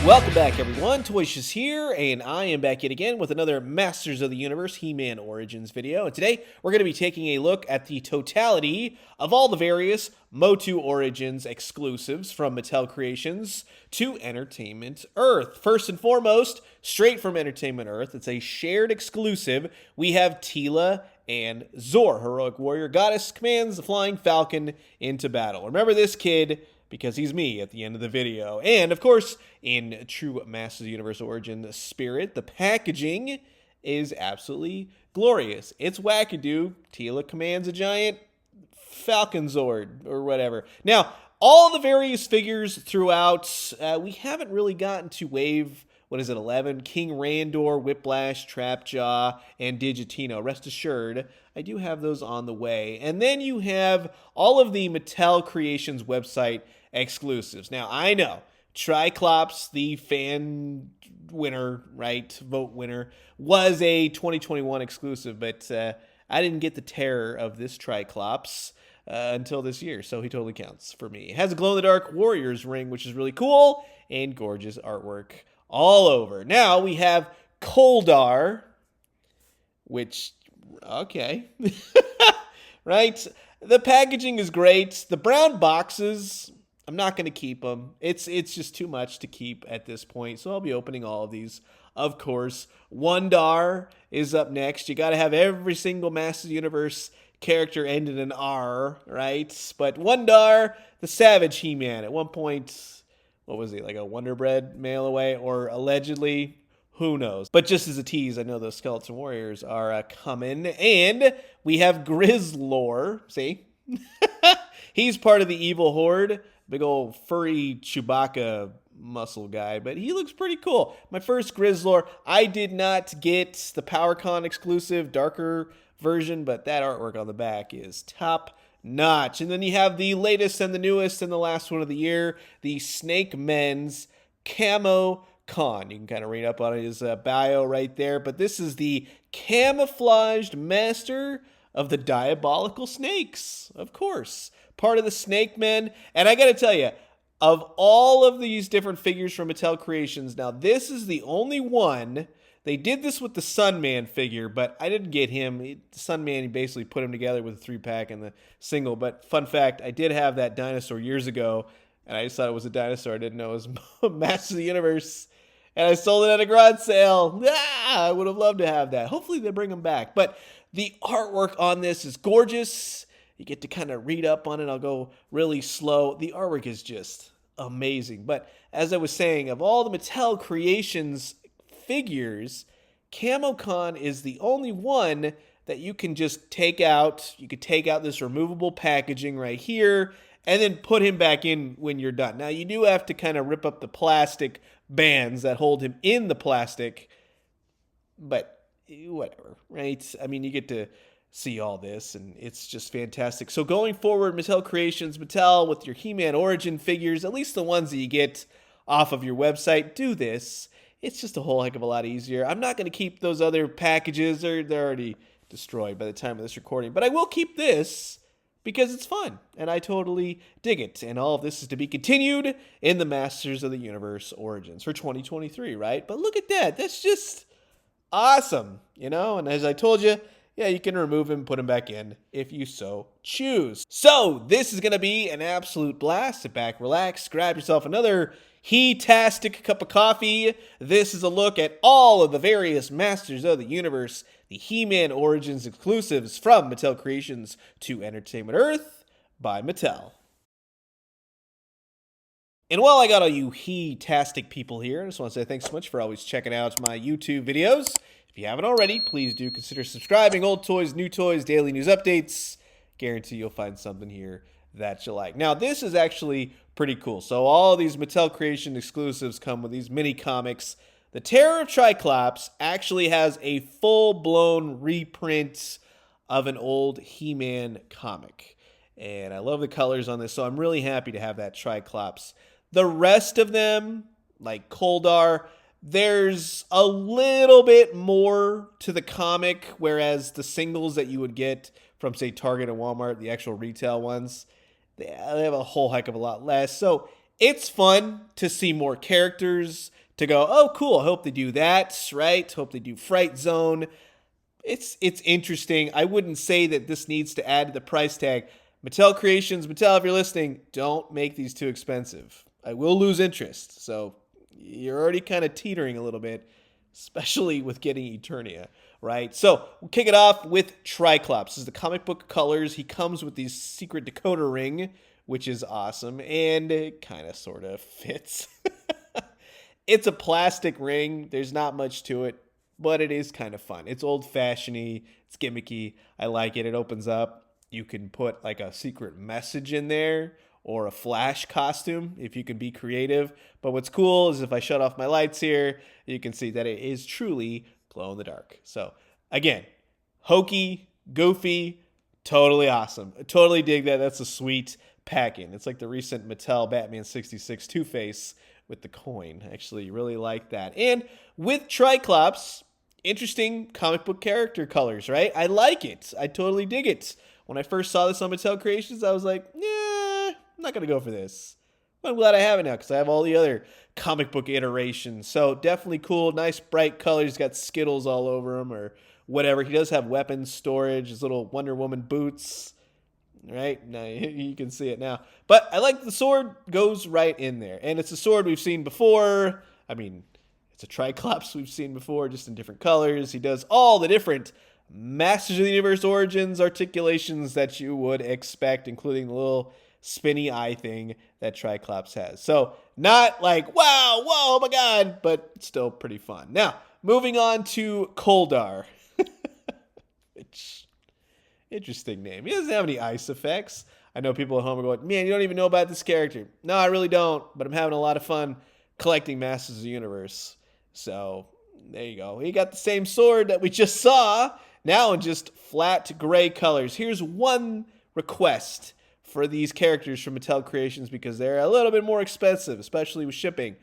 Welcome back, everyone. Toyshiz here, and I am back yet again with another Masters of the Universe He-Man Origins video. And today, we're going to be taking a look at the totality of all the various MOTU Origins exclusives from Mattel Creations to Entertainment Earth. First and foremost, straight from Entertainment Earth, it's a shared exclusive. We have Teela and Zoar, heroic warrior goddess, commands the flying falcon into battle. Remember this kid, because he's me at the end of the video. And, of course, in true Masters of the Universe Origin spirit, the packaging is absolutely glorious. It's wackadoo. Tila commands a giant Falcon Zord, or whatever. Now, all the various figures throughout, we haven't really gotten to wave, 11? King Randor, Whiplash, Trapjaw, and Digitino. Rest assured, I do have those on the way. And then you have all of the Mattel Creations website exclusives. Now, I know Triklops, the fan winner, right, vote winner, was a 2021 exclusive, but I didn't get the terror of this Triklops until this year, so he totally counts for me. It has a glow-in-the-dark Warriors ring, which is really cool, and gorgeous artwork all over. Now, we have Coldar, which, okay, right? The packaging is great. The brown boxes, I'm not going to keep them. It's just too much to keep at this point, so I'll be opening all of these, of course. Wondar is up next. You got to have every single Masters of the Universe character end in an R, right? But Wondar, the Savage He-Man, at one point, what was he, like a Wonder Bread mail away, or allegedly? Who knows? But just as a tease, I know those Skeleton Warriors are coming. And we have Grizzly. See? He's part of the evil horde. Big old furry Chewbacca muscle guy. But he looks pretty cool. My first Grizzly. I did not get the PowerCon exclusive darker version, but that artwork on the back is top notch. And then you have the latest and the newest and the last one of the year, the Snake Men's Camo Con. You can kind of read up on his bio right there, but this is the camouflaged master of the diabolical snakes, of course. Part of the Snake Men. And I got to tell you, of all of these different figures from Mattel Creations, now this is the only one. They did this with the Sunman figure, but I didn't get him. The Sunman, he basically put him together with a 3-pack and the single. But fun fact, I did have that dinosaur years ago, and I just thought it was a dinosaur. I didn't know it was Masters of the Universe. And I sold it at a garage sale. I would have loved to have that. Hopefully they bring them back. But the artwork on this is gorgeous. You get to kind of read up on it. I'll go really slow. The artwork is just amazing. But as I was saying, of all the Mattel Creations figures, CamoCon is the only one that you can just take out. You could take out this removable packaging right here and then put him back in when you're done. Now, you do have to kind of rip up the plastic bands that hold him in the plastic, but whatever, right? I mean, you get to see all this, and it's just fantastic. So going forward, Mattel Creations, Mattel, with your He-Man Origin figures, at least the ones that you get off of your website, do this. It's just a whole heck of a lot easier. I'm not going to keep those other packages. They're already destroyed by the time of this recording. But I will keep this because it's fun, and I totally dig it. And all of this is to be continued in the Masters of the Universe Origins for 2023, right? But look at that. That's just awesome, you know? And as I told you, yeah, you can remove him, put him back in if you so choose. So this is going to be an absolute blast. Sit back, relax, grab yourself another He-tastic cup of coffee. This is a look at all of the various Masters of the Universe, the He-Man Origins exclusives from Mattel Creations to Entertainment Earth by Mattel. And while I got all you He-tastic people here, I just want to say thanks so much for always checking out my YouTube videos. If you haven't already, please do consider subscribing. Old toys, new toys, daily news updates. Guarantee you'll find something here that you like. Now, this is actually pretty cool. So all these Mattel Creation exclusives come with these mini comics. The Terror of Triklops actually has a full-blown reprint of an old He-Man comic. And I love the colors on this, so I'm really happy to have that Triklops. The rest of them, like Coldar, there's a little bit more to the comic, whereas the singles that you would get from, say, Target and Walmart, the actual retail ones, they have a whole heck of a lot less. So it's fun to see more characters, to go, oh, cool, I hope they do that, right? Hope they do Fright Zone. It's interesting. I wouldn't say that this needs to add to the price tag. Mattel Creations, Mattel, if you're listening, don't make these too expensive. I will lose interest. So you're already kind of teetering a little bit, especially with getting Eternia, right? So we'll kick it off with Triklops. This is the comic book colors. He comes with these secret decoder ring, which is awesome, and it kind of sort of fits. It's a plastic ring. There's not much to it, but it is kind of fun. It's old-fashioned-y. It's gimmicky. I like it. It opens up. You can put like a secret message in there or a Flash costume if you can be creative. But what's cool is if I shut off my lights here, you can see that it is truly glow in the dark. So again, hokey, goofy, totally awesome. I totally dig that. That's a sweet pack-in. It's like the recent Mattel Batman 66 Two-Face with the coin. I actually really like that. And with Triklops, interesting comic book character colors, right? I like it. I totally dig it. When I first saw this on Mattel Creations, I was like, I'm not going to go for this. But I'm glad I have it now because I have all the other comic book iterations. So definitely cool. Nice bright colors. He's got Skittles all over him or whatever. He does have weapons storage, his little Wonder Woman boots. Right? Now you can see it now. But I like the sword goes right in there. And it's a sword we've seen before. I mean, it's a Triklops we've seen before, just in different colors. He does all the different Masters of the Universe Origins articulations that you would expect, including the little spinny eye thing that Triklops has. So not like, wow, whoa, oh my God, but still pretty fun. Now, moving on to Coldar. Which, interesting name. He doesn't have any ice effects. I know people at home are going, man, you don't even know about this character. No, I really don't, but I'm having a lot of fun collecting Masters of the Universe. So there you go. He got the same sword that we just saw, now in just flat gray colors. Here's one request for these characters from Mattel Creations because they're a little bit more expensive, especially with shipping.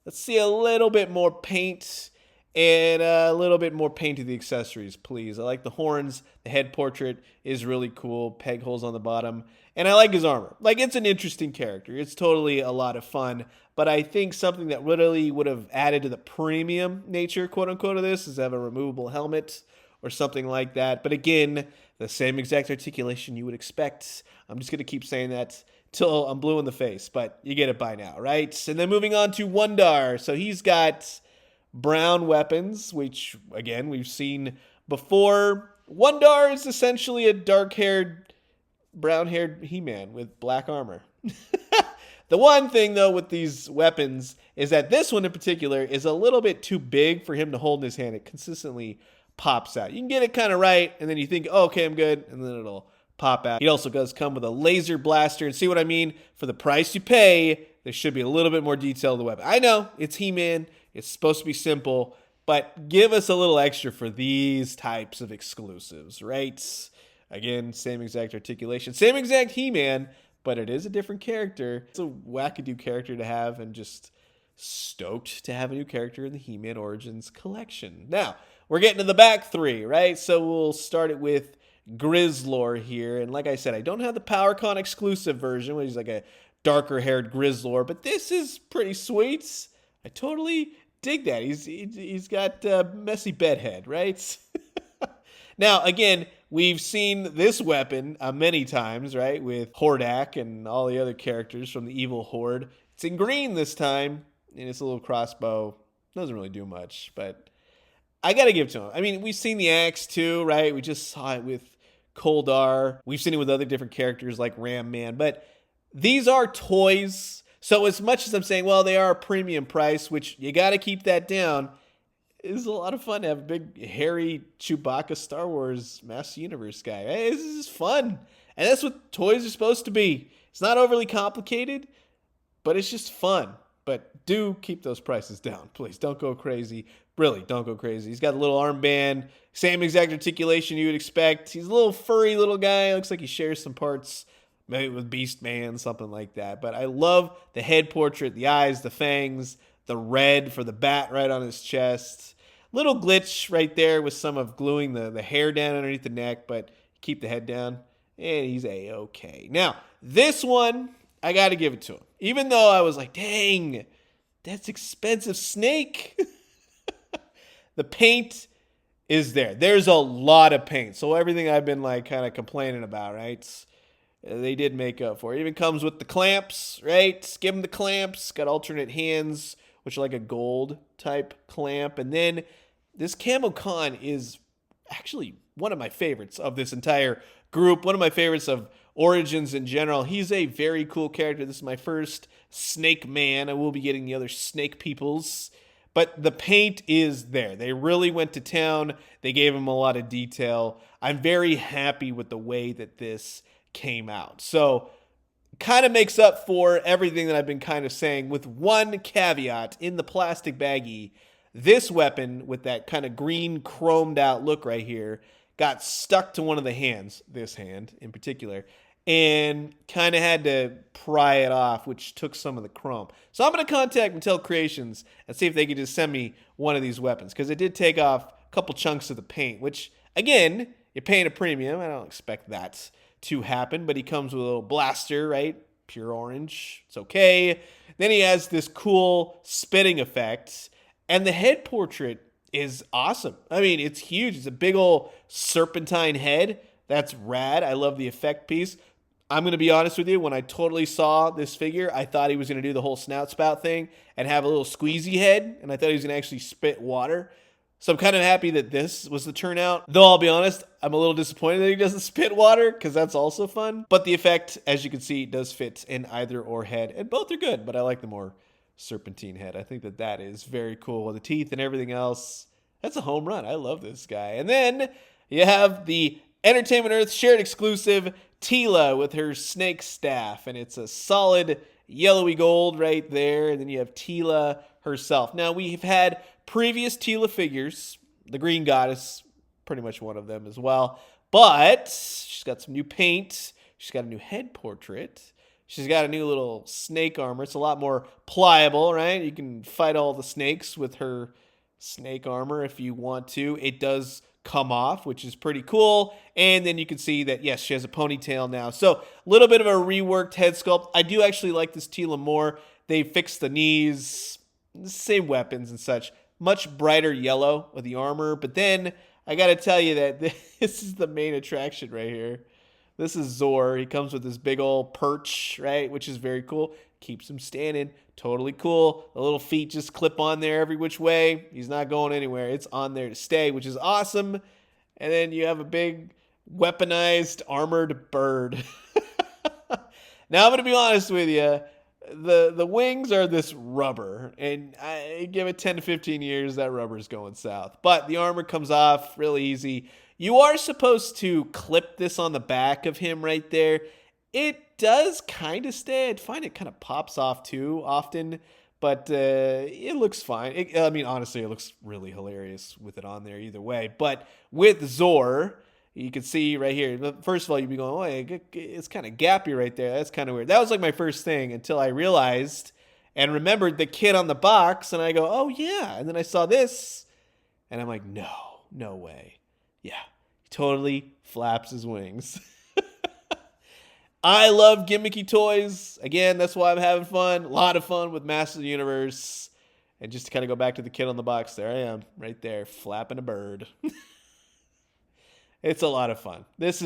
Let's see a little bit more paint and a little bit more paint to the accessories, please. I like the horns. The head portrait is really cool. Peg holes on the bottom. And I like his armor. Like, it's an interesting character. It's totally a lot of fun. But I think something that really would have added to the premium nature, quote-unquote, of this is have a removable helmet or something like that. But again, the same exact articulation you would expect. I'm just going to keep saying that till I'm blue in the face. But you get it by now, right? And then moving on to Wondar. So he's got brown weapons, which, again, we've seen before. Wondar is essentially a dark-haired, brown-haired He-Man with black armor. The one thing, though, with these weapons is that this one in particular is a little bit too big for him to hold in his hand. It consistently pops out. You can get it kind of right, and then you think, oh, okay, I'm good, and then it'll pop out. He also does come with a laser blaster, and see what I mean? For the price you pay, there should be a little bit more detail in the weapon. I know, it's He-Man. It's supposed to be simple, but give us a little extra for these types of exclusives, right? Again, same exact articulation, same exact He-Man, but it is a different character. It's a wackadoo character to have, and just stoked to have a new character in the He-Man Origins collection. Now, we're getting to the back three, right? So we'll start it with Grizzly here. And like I said, I don't have the PowerCon exclusive version, which is like a darker-haired Grizzly, but this is pretty sweet. I totally dig that. He's got a messy bedhead, right? Now, again, we've seen this weapon many times, right? With Hordak and all the other characters from the evil Horde. It's in green this time, and it's a little crossbow. Doesn't really do much, but I got to give it to him. I mean, we've seen the axe too, right? We just saw it with Coldar. We've seen it with other different characters like Ram Man, but these are toys. So as much as I'm saying, well, they are a premium price, which you got to keep that down, it's a lot of fun to have a big, hairy Chewbacca Star Wars Master Universe guy. Hey, this is fun. And that's what toys are supposed to be. It's not overly complicated, but it's just fun. But do keep those prices down, please. Don't go crazy. Really, don't go crazy. He's got a little armband, same exact articulation you would expect. He's a little furry little guy. Looks like he shares some parts, maybe with Beast Man, something like that. But I love the head portrait, the eyes, the fangs, the red for the bat right on his chest. Little glitch right there with some of gluing the hair down underneath the neck, but keep the head down, and he's A-okay. Now, this one, I got to give it to him. Even though I was like, dang, that's expensive snake. The paint is there. There's a lot of paint. So everything I've been like kind of complaining about, right? They did make up for it. It even comes with the clamps, right? Give them the clamps. Got alternate hands, which are like a gold type clamp. And then this Camo Con is actually one of my favorites of this entire group. One of my favorites of Origins in general. He's a very cool character. This is my first Snake Man. I will be getting the other Snake Peoples. But the paint is there. They really went to town. They gave him a lot of detail. I'm very happy with the way that this came out. So kind of makes up for everything that I've been kind of saying, with one caveat: in the plastic baggie, this weapon with that kind of green chromed out look right here got stuck to one of the hands, this hand in particular, and kind of had to pry it off, which took some of the chrome. So I'm going to contact Mattel Creations and see if they could just send me one of these weapons, because it did take off a couple chunks of the paint, which, again, you're paying a premium. I don't expect that to happen, but he comes with a little blaster, right? Pure orange. It's okay. Then he has this cool spitting effect, and the head portrait is awesome. I mean, it's huge. It's a big old serpentine head. That's rad. I love the effect piece. I'm going to be honest with you. When I totally saw this figure, I thought he was going to do the whole snout spout thing and have a little squeezy head, and I thought he was going to actually spit water. So I'm kind of happy that this was the turnout. Though I'll be honest, I'm a little disappointed that he doesn't spit water, because that's also fun. But the effect, as you can see, does fit in either or head, and both are good, but I like the more serpentine head. I think that that is very cool. The teeth and everything else, that's a home run. I love this guy. And then you have the Entertainment Earth shared exclusive Tila with her snake staff, and it's a solid yellowy gold right there. And then you have Tila herself. Now, we've had previous Tila figures, the Green Goddess, pretty much one of them as well, but she's got some new paint. She's got a new head portrait. She's got a new little snake armor. It's a lot more pliable, right? You can fight all the snakes with her snake armor if you want to. It does come off, which is pretty cool. And then you can see that, yes, she has a ponytail now. So a little bit of a reworked head sculpt. I do actually like this Tila more. They fixed the knees, same weapons and such. Much brighter yellow with the armor. But then I got to tell you that this is the main attraction right here. This is Zoar. He comes with this big old perch, right, which is very cool. Keeps him standing. Totally cool. The little feet just clip on there every which way. He's not going anywhere. It's on there to stay, which is awesome. And then you have a big weaponized armored bird. Now, I'm going to be honest with you. The wings are this rubber, and I give it 10 to 15 years, that rubber's going south. But the armor comes off really easy. You are supposed to clip this on the back of him right there. It does kind of stay. I find it kind of pops off too often, but it looks fine. I mean, honestly, it looks really hilarious with it on there either way. But with Zoar, you can see right here, first of all, you'd be going, oh, it's kind of gappy right there. That's kind of weird. That was like my first thing until I realized and remembered the kid on the box, and I go, oh, yeah. And then I saw this, and I'm like, no way. Yeah, he totally flaps his wings. I love gimmicky toys. Again, that's why I'm having fun. A lot of fun with Masters of the Universe. And just to kind of go back to the kid on the box, there I am, right there, flapping a bird. It's a lot of fun. It's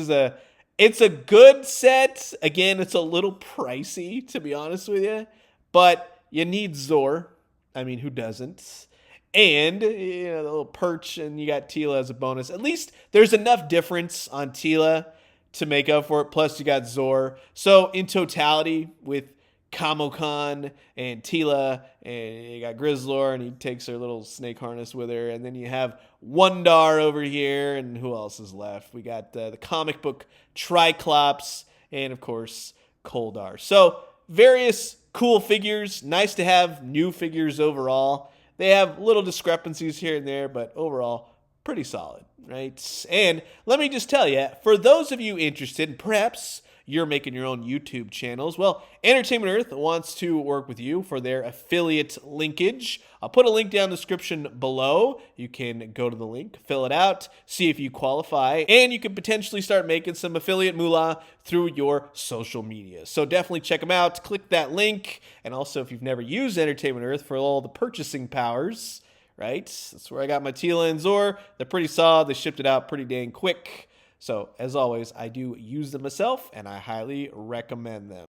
a good set. Again, it's a little pricey, to be honest with you. But you need Zoar. I mean, who doesn't? And, you know, the little perch, and you got Tila as a bonus. At least there's enough difference on Tila to make up for it. Plus, you got Zoar. So, in totality, with Kamokon and Tila, and you got Grizzly, and he takes her little snake harness with her. And then you have Wondar over here, and who else is left? We got the Comic Book Triklops, and, of course, Coldar. So, various cool figures. Nice to have new figures overall. They have little discrepancies here and there, but overall, pretty solid, right? And let me just tell you, for those of you interested, and perhaps you're making your own YouTube channels. Well, Entertainment Earth wants to work with you for their affiliate linkage. I'll put a link down in the description below. You can go to the link, fill it out, see if you qualify, and you can potentially start making some affiliate moolah through your social media. So definitely check them out. Click that link. And also, if you've never used Entertainment Earth for all the purchasing powers, right? That's where I got my Teela and Zoar. They're pretty solid. They shipped it out pretty dang quick. So, as always, I do use them myself, and I highly recommend them.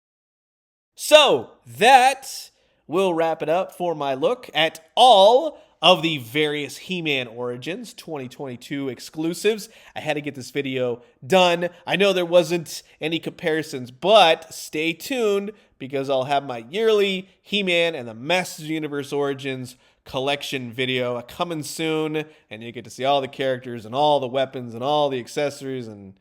So, that will wrap it up for my look at all of the various He-Man Origins 2022 exclusives. I had to get this video done. I know there wasn't any comparisons, but stay tuned because I'll have my yearly He-Man and the Masters of the Universe Origins collection video coming soon, and you get to see all the characters and all the weapons and all the accessories and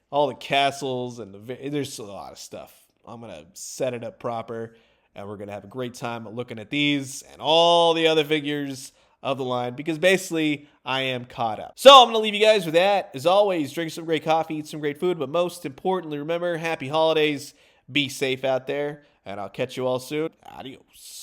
all the castles, and there's a lot of stuff. I'm gonna set it up proper, and we're gonna have a great time looking at these and all the other figures of the line, because basically I am caught up. So I'm gonna leave you guys with that. As always, drink some great coffee, eat some great food, but most importantly, remember, happy holidays, be safe out there, and I'll catch you all soon. Adios.